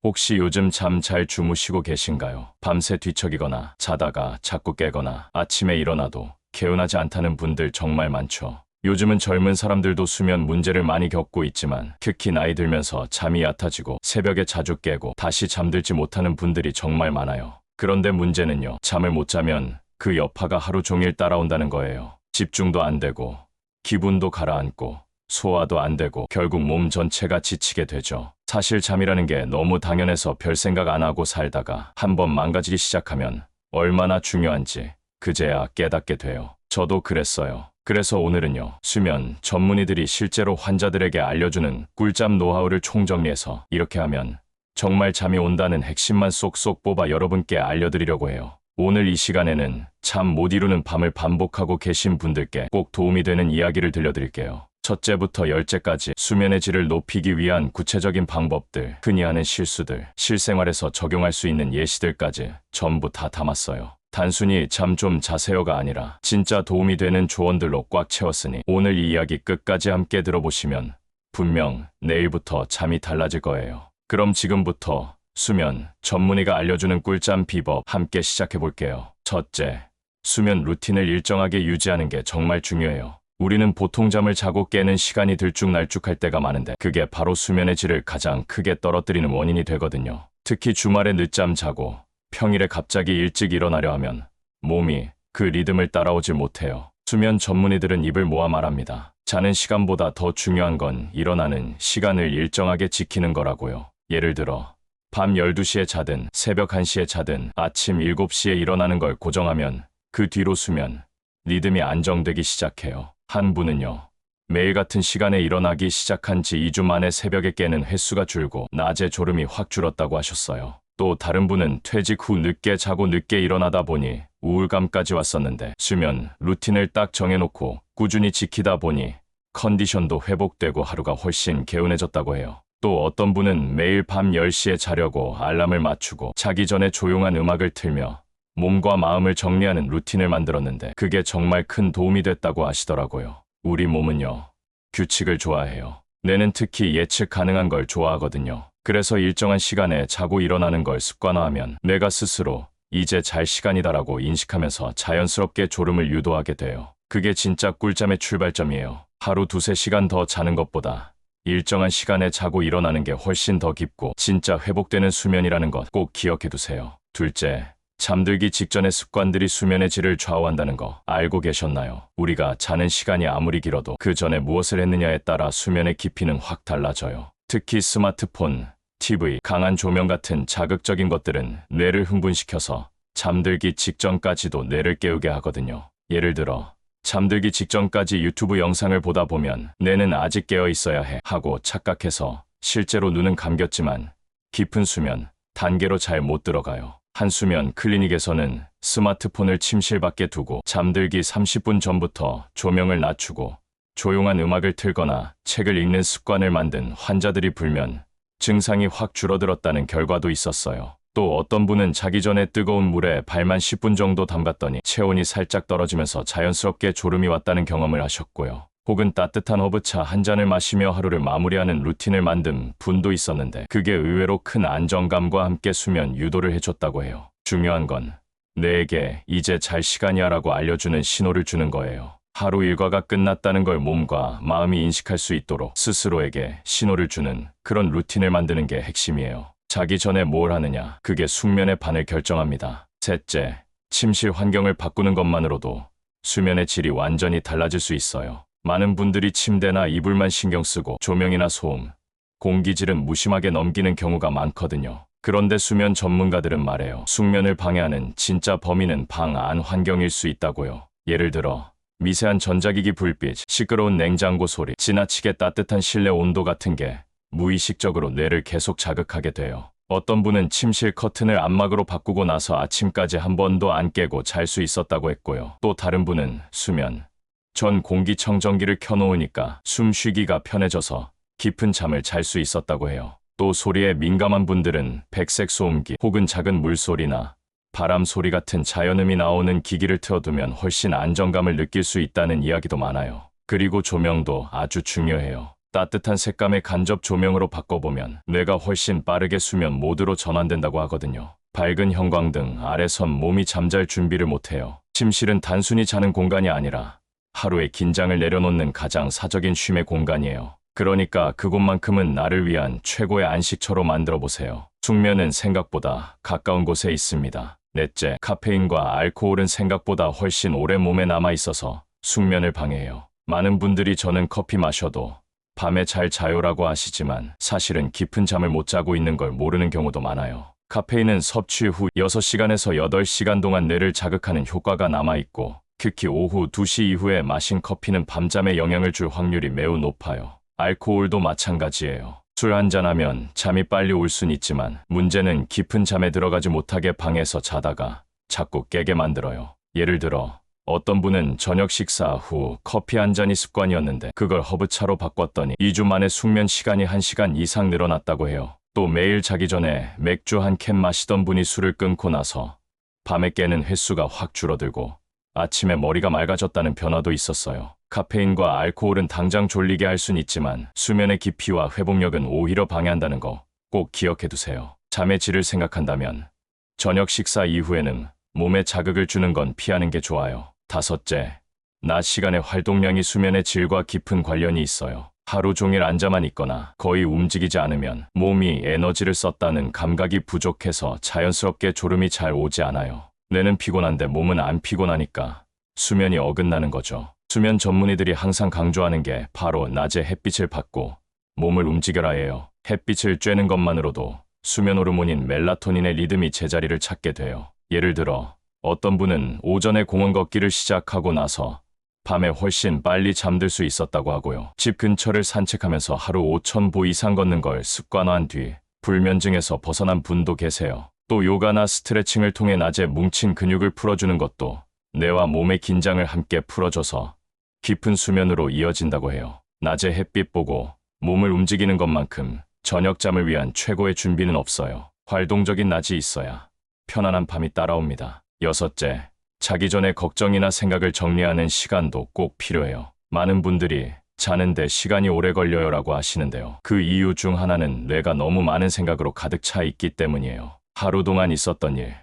혹시 요즘 잠 잘 주무시고 계신가요? 밤새 뒤척이거나 자다가 자꾸 깨거나 아침에 일어나도 개운하지 않다는 분들 정말 많죠. 요즘은 젊은 사람들도 수면 문제를 많이 겪고 있지만 특히 나이 들면서 잠이 얕아지고 새벽에 자주 깨고 다시 잠들지 못하는 분들이 정말 많아요. 그런데 문제는요, 잠을 못 자면 그 여파가 하루 종일 따라온다는 거예요. 집중도 안 되고 기분도 가라앉고 소화도 안 되고 결국 몸 전체가 지치게 되죠. 사실 잠이라는 게 너무 당연해서 별 생각 안 하고 살다가 한번 망가지기 시작하면 얼마나 중요한지 그제야 깨닫게 돼요. 저도 그랬어요. 그래서 오늘은요, 수면 전문의들이 실제로 환자들에게 알려주는 꿀잠 노하우를 총정리해서 이렇게 하면 정말 잠이 온다는 핵심만 쏙쏙 뽑아 여러분께 알려드리려고 해요. 오늘 이 시간에는 잠 못 이루는 밤을 반복하고 계신 분들께 꼭 도움이 되는 이야기를 들려드릴게요. 첫째부터 열째까지 수면의 질을 높이기 위한 구체적인 방법들, 흔히 하는 실수들, 실생활에서 적용할 수 있는 예시들까지 전부 다 담았어요. 단순히 잠 좀 자세요가 아니라 진짜 도움이 되는 조언들로 꽉 채웠으니 오늘 이 이야기 끝까지 함께 들어보시면 분명 내일부터 잠이 달라질 거예요. 그럼 지금부터 수면 전문의가 알려주는 꿀잠 비법 함께 시작해 볼게요. 첫째, 수면 루틴을 일정하게 유지하는 게 정말 중요해요. 우리는 보통 잠을 자고 깨는 시간이 들쭉날쭉할 때가 많은데 그게 바로 수면의 질을 가장 크게 떨어뜨리는 원인이 되거든요. 특히 주말에 늦잠 자고 평일에 갑자기 일찍 일어나려 하면 몸이 그 리듬을 따라오질 못해요. 수면 전문의들은 입을 모아 말합니다. 자는 시간보다 더 중요한 건 일어나는 시간을 일정하게 지키는 거라고요. 예를 들어 밤 12시에 자든 새벽 1시에 자든 아침 7시에 일어나는 걸 고정하면 그 뒤로 수면 리듬이 안정되기 시작해요. 한 분은요, 매일 같은 시간에 일어나기 시작한 지 2주 만에 새벽에 깨는 횟수가 줄고 낮에 졸음이 확 줄었다고 하셨어요. 또 다른 분은 퇴직 후 늦게 자고 늦게 일어나다 보니 우울감까지 왔었는데 수면 루틴을 딱 정해놓고 꾸준히 지키다 보니 컨디션도 회복되고 하루가 훨씬 개운해졌다고 해요. 또 어떤 분은 매일 밤 10시에 자려고 알람을 맞추고 자기 전에 조용한 음악을 틀며 몸과 마음을 정리하는 루틴을 만들었는데 그게 정말 큰 도움이 됐다고 하시더라고요. 우리 몸은요, 규칙을 좋아해요. 뇌는 특히 예측 가능한 걸 좋아하거든요. 그래서 일정한 시간에 자고 일어나는 걸 습관화하면 뇌가 스스로 이제 잘 시간이다라고 인식하면서 자연스럽게 졸음을 유도하게 돼요. 그게 진짜 꿀잠의 출발점이에요. 하루 두세 시간 더 자는 것보다 일정한 시간에 자고 일어나는 게 훨씬 더 깊고 진짜 회복되는 수면이라는 것 꼭 기억해 두세요. 둘째, 잠들기 직전의 습관들이 수면의 질을 좌우한다는 거 알고 계셨나요? 우리가 자는 시간이 아무리 길어도 그 전에 무엇을 했느냐에 따라 수면의 깊이는 확 달라져요. 특히 스마트폰, TV, 강한 조명 같은 자극적인 것들은 뇌를 흥분시켜서 잠들기 직전까지도 뇌를 깨우게 하거든요. 예를 들어 잠들기 직전까지 유튜브 영상을 보다 보면 뇌는 아직 깨어 있어야 해 하고 착각해서 실제로 눈은 감겼지만 깊은 수면 단계로 잘 못 들어가요. 한수면 클리닉에서는 스마트폰을 침실 밖에 두고 잠들기 30분 전부터 조명을 낮추고 조용한 음악을 틀거나 책을 읽는 습관을 만든 환자들이 불면 증상이 확 줄어들었다는 결과도 있었어요. 또 어떤 분은 자기 전에 뜨거운 물에 발만 10분 정도 담갔더니 체온이 살짝 떨어지면서 자연스럽게 졸음이 왔다는 경험을 하셨고요. 혹은 따뜻한 허브차 한 잔을 마시며 하루를 마무리하는 루틴을 만든 분도 있었는데 그게 의외로 큰 안정감과 함께 수면 유도를 해줬다고 해요. 중요한 건 뇌에게 이제 잘 시간이야 라고 알려주는 신호를 주는 거예요. 하루 일과가 끝났다는 걸 몸과 마음이 인식할 수 있도록 스스로에게 신호를 주는 그런 루틴을 만드는 게 핵심이에요. 자기 전에 뭘 하느냐, 그게 숙면의 반을 결정합니다. 셋째, 침실 환경을 바꾸는 것만으로도 수면의 질이 완전히 달라질 수 있어요. 많은 분들이 침대나 이불만 신경 쓰고 조명이나 소음, 공기질은 무심하게 넘기는 경우가 많거든요. 그런데 수면 전문가들은 말해요. 숙면을 방해하는 진짜 범인은 방 안 환경일 수 있다고요. 예를 들어 미세한 전자기기 불빛, 시끄러운 냉장고 소리, 지나치게 따뜻한 실내 온도 같은 게 무의식적으로 뇌를 계속 자극하게 돼요. 어떤 분은 침실 커튼을 안막으로 바꾸고 나서 아침까지 한 번도 안 깨고 잘 수 있었다고 했고요. 또 다른 분은 수면 전 공기청정기를 켜놓으니까 숨 쉬기가 편해져서 깊은 잠을 잘 수 있었다고 해요. 또 소리에 민감한 분들은 백색 소음기 혹은 작은 물소리나 바람 소리 같은 자연음이 나오는 기기를 틀어두면 훨씬 안정감을 느낄 수 있다는 이야기도 많아요. 그리고 조명도 아주 중요해요. 따뜻한 색감의 간접 조명으로 바꿔보면 뇌가 훨씬 빠르게 수면 모드로 전환된다고 하거든요. 밝은 형광등 아래선 몸이 잠잘 준비를 못해요. 침실은 단순히 자는 공간이 아니라 하루의 긴장을 내려놓는 가장 사적인 쉼의 공간이에요. 그러니까 그곳만큼은 나를 위한 최고의 안식처로 만들어 보세요. 숙면은 생각보다 가까운 곳에 있습니다. 넷째, 카페인과 알코올은 생각보다 훨씬 오래 몸에 남아 있어서 숙면을 방해해요. 많은 분들이 저는 커피 마셔도 밤에 잘 자요라고 하시지만 사실은 깊은 잠을 못 자고 있는 걸 모르는 경우도 많아요. 카페인은 섭취 후 6시간에서 8시간 동안 뇌를 자극하는 효과가 남아있고 특히 오후 2시 이후에 마신 커피는 밤잠에 영향을 줄 확률이 매우 높아요. 알코올도 마찬가지예요. 술 한잔하면 잠이 빨리 올 순 있지만 문제는 깊은 잠에 들어가지 못하게 방해해서 자다가 자꾸 깨게 만들어요. 예를 들어 어떤 분은 저녁 식사 후 커피 한 잔이 습관이었는데 그걸 허브차로 바꿨더니 2주 만에 숙면 시간이 1시간 이상 늘어났다고 해요. 또 매일 자기 전에 맥주 한 캔 마시던 분이 술을 끊고 나서 밤에 깨는 횟수가 확 줄어들고 아침에 머리가 맑아졌다는 변화도 있었어요. 카페인과 알코올은 당장 졸리게 할 순 있지만 수면의 깊이와 회복력은 오히려 방해한다는 거 꼭 기억해 두세요. 잠의 질을 생각한다면 저녁 식사 이후에는 몸에 자극을 주는 건 피하는 게 좋아요. 다섯째, 낮 시간의 활동량이 수면의 질과 깊은 관련이 있어요. 하루 종일 앉아만 있거나 거의 움직이지 않으면 몸이 에너지를 썼다는 감각이 부족해서 자연스럽게 졸음이 잘 오지 않아요. 뇌는 피곤한데 몸은 안 피곤하니까 수면이 어긋나는 거죠. 수면 전문의들이 항상 강조하는 게 바로 낮에 햇빛을 받고 몸을 움직여라예요. 햇빛을 쬐는 것만으로도 수면 호르몬인 멜라토닌의 리듬이 제자리를 찾게 돼요. 예를 들어 어떤 분은 오전에 공원 걷기를 시작하고 나서 밤에 훨씬 빨리 잠들 수 있었다고 하고요. 집 근처를 산책하면서 하루 5,000보 이상 걷는 걸 습관화한 뒤 불면증에서 벗어난 분도 계세요. 또 요가나 스트레칭을 통해 낮에 뭉친 근육을 풀어주는 것도 뇌와 몸의 긴장을 함께 풀어줘서 깊은 수면으로 이어진다고 해요. 낮에 햇빛 보고 몸을 움직이는 것만큼 저녁잠을 위한 최고의 준비는 없어요. 활동적인 낮이 있어야 편안한 밤이 따라옵니다. 여섯째, 자기 전에 걱정이나 생각을 정리하는 시간도 꼭 필요해요. 많은 분들이 자는데 시간이 오래 걸려요라고 하시는데요. 그 이유 중 하나는 뇌가 너무 많은 생각으로 가득 차 있기 때문이에요. 하루 동안 있었던 일,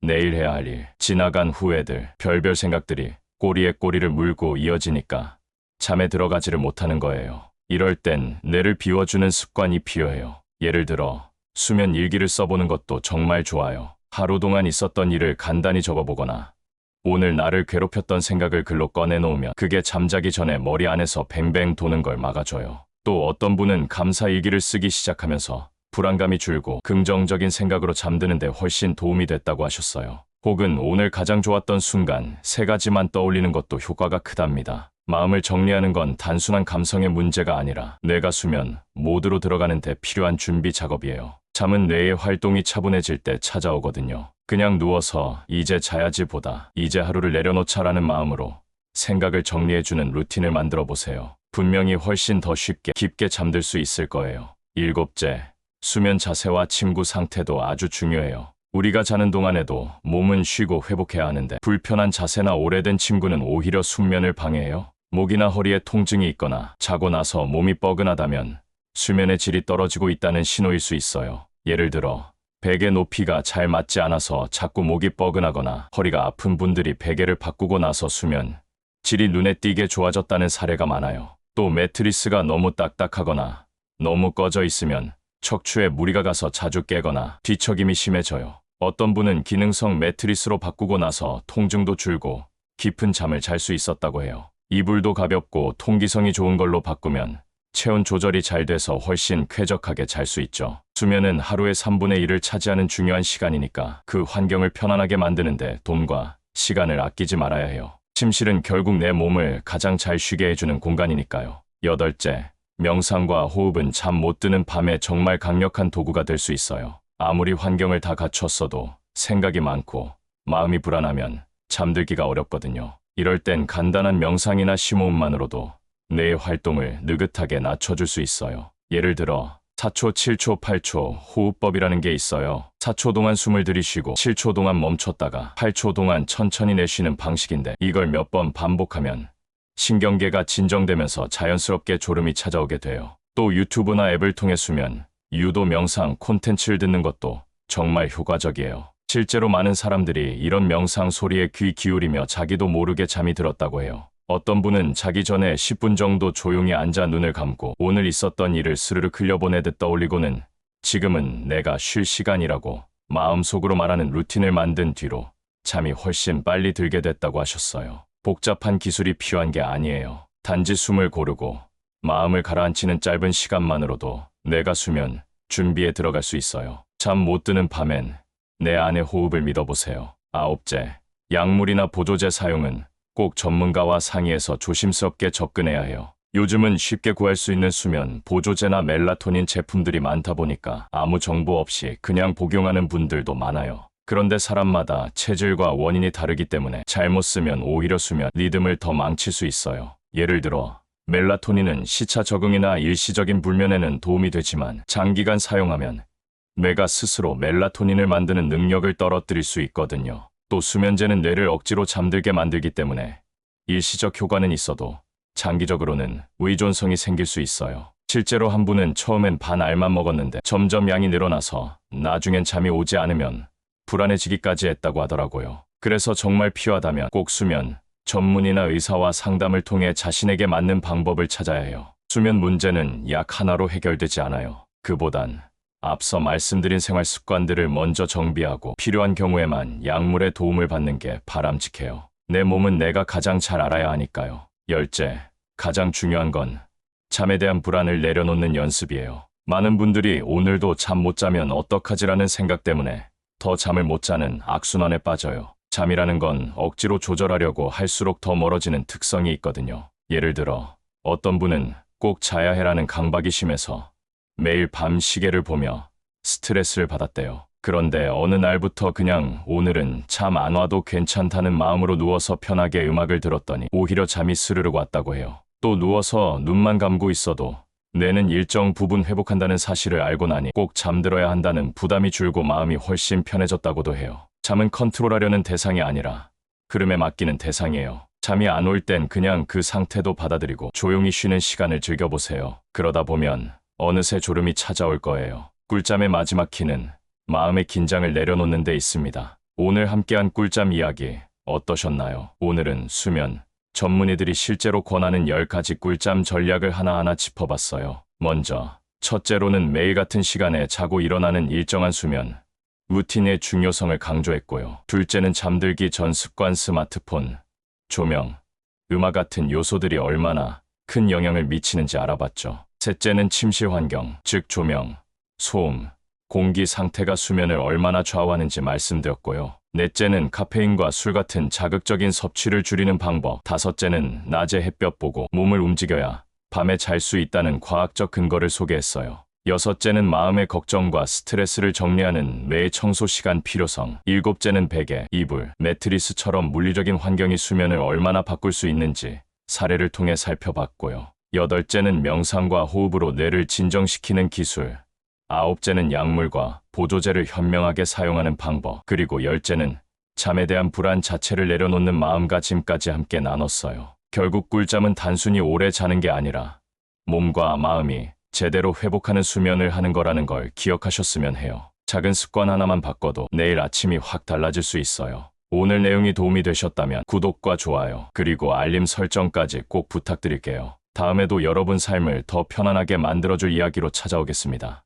내일 해야 할 일, 지나간 후회들, 별별 생각들이 꼬리에 꼬리를 물고 이어지니까 잠에 들어가지를 못하는 거예요. 이럴 땐 뇌를 비워주는 습관이 필요해요. 예를 들어 수면 일기를 써보는 것도 정말 좋아요. 하루 동안 있었던 일을 간단히 적어보거나 오늘 나를 괴롭혔던 생각을 글로 꺼내놓으면 그게 잠자기 전에 머리 안에서 뱅뱅 도는 걸 막아줘요. 또 어떤 분은 감사 일기를 쓰기 시작하면서 불안감이 줄고 긍정적인 생각으로 잠드는데 훨씬 도움이 됐다고 하셨어요. 혹은 오늘 가장 좋았던 순간 3가지만 떠올리는 것도 효과가 크답니다. 마음을 정리하는 건 단순한 감성의 문제가 아니라 뇌가 수면 모드로 들어가는 데 필요한 준비 작업이에요. 잠은 뇌의 활동이 차분해질 때 찾아오거든요. 그냥 누워서 이제 자야지 보다 이제 하루를 내려놓자라는 마음으로 생각을 정리해주는 루틴을 만들어 보세요. 분명히 훨씬 더 쉽게 깊게 잠들 수 있을 거예요. 일곱째, 수면 자세와 침구 상태도 아주 중요해요. 우리가 자는 동안에도 몸은 쉬고 회복해야 하는데 불편한 자세나 오래된 침구는 오히려 숙면을 방해해요. 목이나 허리에 통증이 있거나 자고 나서 몸이 뻐근하다면 수면의 질이 떨어지고 있다는 신호일 수 있어요. 예를 들어 베개 높이가 잘 맞지 않아서 자꾸 목이 뻐근하거나 허리가 아픈 분들이 베개를 바꾸고 나서 수면 질이 눈에 띄게 좋아졌다는 사례가 많아요. 또 매트리스가 너무 딱딱하거나 너무 꺼져 있으면 척추에 무리가 가서 자주 깨거나 뒤척임이 심해져요. 어떤 분은 기능성 매트리스로 바꾸고 나서 통증도 줄고 깊은 잠을 잘 수 있었다고 해요. 이불도 가볍고 통기성이 좋은 걸로 바꾸면 체온 조절이 잘 돼서 훨씬 쾌적하게 잘 수 있죠. 수면은 하루의 3분의 1을 차지하는 중요한 시간이니까 그 환경을 편안하게 만드는데 돈과 시간을 아끼지 말아야 해요. 침실은 결국 내 몸을 가장 잘 쉬게 해주는 공간이니까요. 여덟째, 명상과 호흡은 잠 못 드는 밤에 정말 강력한 도구가 될 수 있어요. 아무리 환경을 다 갖췄어도 생각이 많고 마음이 불안하면 잠들기가 어렵거든요. 이럴 땐 간단한 명상이나 심호흡만으로도 뇌의 활동을 느긋하게 낮춰줄 수 있어요. 예를 들어 4초, 7초, 8초 호흡법이라는 게 있어요. 4초 동안 숨을 들이쉬고 7초 동안 멈췄다가 8초 동안 천천히 내쉬는 방식인데 이걸 몇 번 반복하면 신경계가 진정되면서 자연스럽게 졸음이 찾아오게 돼요. 또 유튜브나 앱을 통해 수면, 유도 명상 콘텐츠를 듣는 것도 정말 효과적이에요. 실제로 많은 사람들이 이런 명상 소리에 귀 기울이며 자기도 모르게 잠이 들었다고 해요. 어떤 분은 자기 전에 10분 정도 조용히 앉아 눈을 감고 오늘 있었던 일을 스르륵 흘려보내듯 떠올리고는 지금은 내가 쉴 시간이라고 마음속으로 말하는 루틴을 만든 뒤로 잠이 훨씬 빨리 들게 됐다고 하셨어요. 복잡한 기술이 필요한 게 아니에요. 단지 숨을 고르고 마음을 가라앉히는 짧은 시간만으로도 내가 수면 준비에 들어갈 수 있어요. 잠 못 드는 밤엔 내 안의 호흡을 믿어보세요. 9째, 약물이나 보조제 사용은 꼭 전문가와 상의해서 조심스럽게 접근해야 해요. 요즘은 쉽게 구할 수 있는 수면, 보조제나 멜라토닌 제품들이 많다 보니까 아무 정보 없이 그냥 복용하는 분들도 많아요. 그런데 사람마다 체질과 원인이 다르기 때문에 잘못 쓰면 오히려 수면 리듬을 더 망칠 수 있어요. 예를 들어 멜라토닌은 시차 적응이나 일시적인 불면에는 도움이 되지만 장기간 사용하면 뇌가 스스로 멜라토닌을 만드는 능력을 떨어뜨릴 수 있거든요. 또 수면제는 뇌를 억지로 잠들게 만들기 때문에 일시적 효과는 있어도 장기적으로는 의존성이 생길 수 있어요. 실제로 한 분은 처음엔 반 알만 먹었는데 점점 양이 늘어나서 나중엔 잠이 오지 않으면 불안해지기까지 했다고 하더라고요. 그래서 정말 필요하다면 꼭 수면 전문의나 의사와 상담을 통해 자신에게 맞는 방법을 찾아야 해요. 수면 문제는 약 하나로 해결되지 않아요. 그보단 앞서 말씀드린 생활 습관들을 먼저 정비하고 필요한 경우에만 약물의 도움을 받는 게 바람직해요. 내 몸은 내가 가장 잘 알아야 하니까요. 10째, 가장 중요한 건 잠에 대한 불안을 내려놓는 연습이에요. 많은 분들이 오늘도 잠 못 자면 어떡하지라는 생각 때문에 더 잠을 못 자는 악순환에 빠져요. 잠이라는 건 억지로 조절하려고 할수록 더 멀어지는 특성이 있거든요. 예를 들어 어떤 분은 꼭 자야 해라는 강박이 심해서 매일 밤 시계를 보며 스트레스를 받았대요. 그런데 어느 날부터 그냥 오늘은 잠 안 와도 괜찮다는 마음으로 누워서 편하게 음악을 들었더니 오히려 잠이 스르륵 왔다고 해요. 또 누워서 눈만 감고 있어도 뇌는 일정 부분 회복한다는 사실을 알고 나니 꼭 잠들어야 한다는 부담이 줄고 마음이 훨씬 편해졌다고도 해요. 잠은 컨트롤하려는 대상이 아니라 흐름에 맡기는 대상이에요. 잠이 안 올 땐 그냥 그 상태도 받아들이고 조용히 쉬는 시간을 즐겨보세요. 그러다 보면 어느새 졸음이 찾아올 거예요. 꿀잠의 마지막 키는 마음의 긴장을 내려놓는 데 있습니다. 오늘 함께한 꿀잠 이야기 어떠셨나요? 오늘은 수면 전문의들이 실제로 권하는 10가지 꿀잠 전략을 하나하나 짚어봤어요. 먼저, 첫째로는 매일 같은 시간에 자고 일어나는 일정한 수면, 루틴의 중요성을 강조했고요. 둘째는 잠들기 전 습관 스마트폰, 조명, 음악 같은 요소들이 얼마나 큰 영향을 미치는지 알아봤죠. 셋째는 침실 환경, 즉 조명, 소음, 공기 상태가 수면을 얼마나 좌우하는지 말씀드렸고요. 넷째는 카페인과 술 같은 자극적인 섭취를 줄이는 방법. 다섯째는 낮에 햇볕 보고 몸을 움직여야 밤에 잘 수 있다는 과학적 근거를 소개했어요. 여섯째는 마음의 걱정과 스트레스를 정리하는 뇌의 청소 시간 필요성. 일곱째는 베개, 이불, 매트리스처럼 물리적인 환경이 수면을 얼마나 바꿀 수 있는지 사례를 통해 살펴봤고요. 여덟째는 명상과 호흡으로 뇌를 진정시키는 기술. 아홉째는 약물과 보조제를 현명하게 사용하는 방법. 그리고 10째는 잠에 대한 불안 자체를 내려놓는 마음가짐까지 함께 나눴어요. 결국 꿀잠은 단순히 오래 자는 게 아니라 몸과 마음이 제대로 회복하는 수면을 하는 거라는 걸 기억하셨으면 해요. 작은 습관 하나만 바꿔도 내일 아침이 확 달라질 수 있어요. 오늘 내용이 도움이 되셨다면 구독과 좋아요, 그리고 알림 설정까지 꼭 부탁드릴게요. 다음에도 여러분 삶을 더 편안하게 만들어줄 이야기로 찾아오겠습니다.